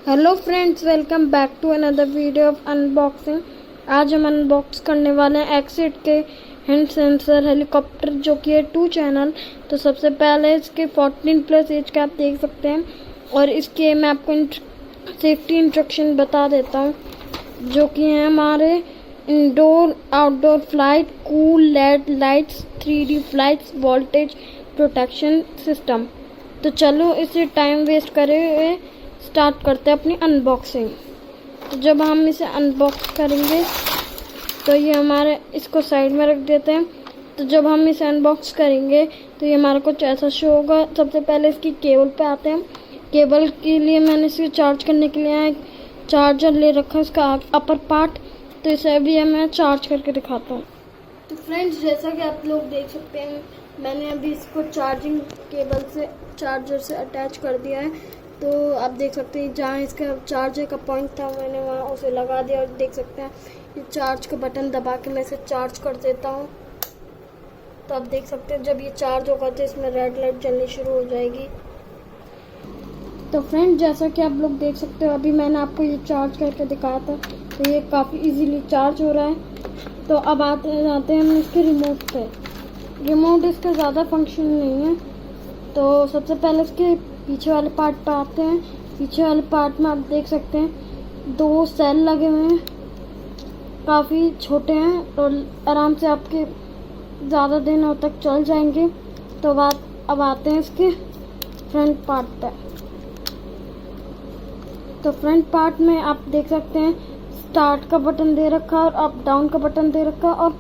Hello friends, welcome back to another video of unboxing. आज हम unbox करने वाले हैं एक्सिट के हैंड सेंसर हेलीकॉप्टर, जो कि है 2 चैनल। तो सबसे पहले इसके 14+ एज का आप देख सकते हैं, और इसके मैं आपको सेफ्टी इंस्ट्रक्शन बता देता हूँ, जो कि है हमारे indoor outdoor flight, cool LED lights, 3D flights, voltage protection system. तो चलो इसे टाइम वेस्ट करे हुए स्टार्ट करते हैं अपनी अनबॉक्सिंग। तो जब हम इसे अनबॉक्स करेंगे तो ये हमारे इसको साइड में रख देते हैं। तो जब हम इसे अनबॉक्स करेंगे तो ये हमारा कुछ ऐसा शो होगा। सबसे पहले इसकी केबल पे आते हैं। केबल के लिए मैंने इसे चार्ज करने के लिए एक चार्जर ले रखा है, उसका अपर पार्ट। तो इसे अभी मैं चार्ज करके दिखाता हूँ। तो फ्रेंड्स, जैसा कि आप लोग देख सकते हैं, मैंने अभी इसको चार्जिंग केबल से चार्जर से अटैच कर दिया है। तो आप देख सकते हैं जहाँ इसका चार्जर का पॉइंट था मैंने वहाँ उसे लगा दिया, और देख सकते हैं ये चार्ज का बटन दबा के मैं इसे चार्ज कर देता हूँ। तो आप देख सकते हैं जब ये चार्ज होगा तो इसमें रेड लाइट जलनी शुरू हो जाएगी। तो फ्रेंड, जैसा कि आप लोग देख सकते हो, अभी मैंने आपको ये चार्ज करके दिखाया था, तो ये काफ़ी इजीली चार्ज हो रहा है। तो अब जाते हैं हम इसके रिमोट पे। रिमोट इसका ज़्यादा फंक्शन नहीं है। तो सबसे पहले इसके पीछे वाले पार्ट पर आते हैं। पीछे वाले पार्ट में आप देख सकते हैं 2 सेल लगे हुए हैं, काफ़ी छोटे हैं और आराम से आपके ज़्यादा दिनों तक चल जाएंगे। तो अब आते हैं इसके फ्रंट पार्ट पर। तो फ्रंट पार्ट में आप देख सकते हैं स्टार्ट का बटन दे रखा है, और अप डाउन का बटन दे रखा है, और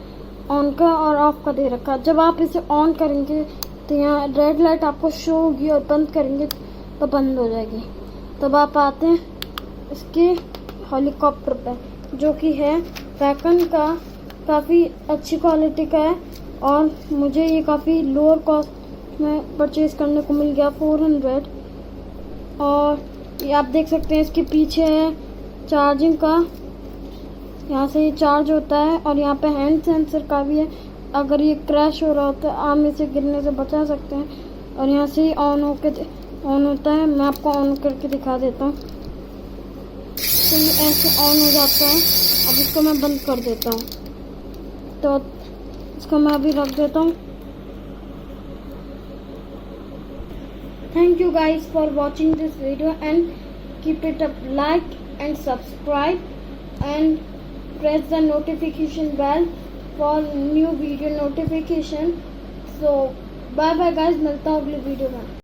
ऑन का और ऑफ का दे रखा है। जब आप इसे ऑन करेंगे तो यहाँ रेड लाइट आपको शो होगी, और बंद करेंगे तो बंद हो जाएगी। तब आप आते हैं इसके हेलीकॉप्टर पे, जो कि है वैकन का, काफ़ी अच्छी क्वालिटी का है, और मुझे ये काफ़ी लोअर कॉस्ट में परचेज करने को मिल गया, 400। और ये आप देख सकते हैं इसके पीछे है चार्जिंग का, यहाँ से ये चार्ज होता है, और यहाँ पे हैंड सेंसर का भी है। अगर ये क्रैश हो रहा होता है, आम में से गिरने से बचा सकते हैं। और यहाँ से ही ऑन होता है। मैं आपको ऑन करके दिखा देता हूँ। तो ये ऐसे ऑन हो जाता है। अब इसको मैं बंद कर देता हूँ। तो इसको मैं अभी रख देता हूँ। Thank you guys for watching this video, and keep it up, like and subscribe and press the notification bell for new video notification. So bye bye guys, मिलता हूँ अगले वीडियो में।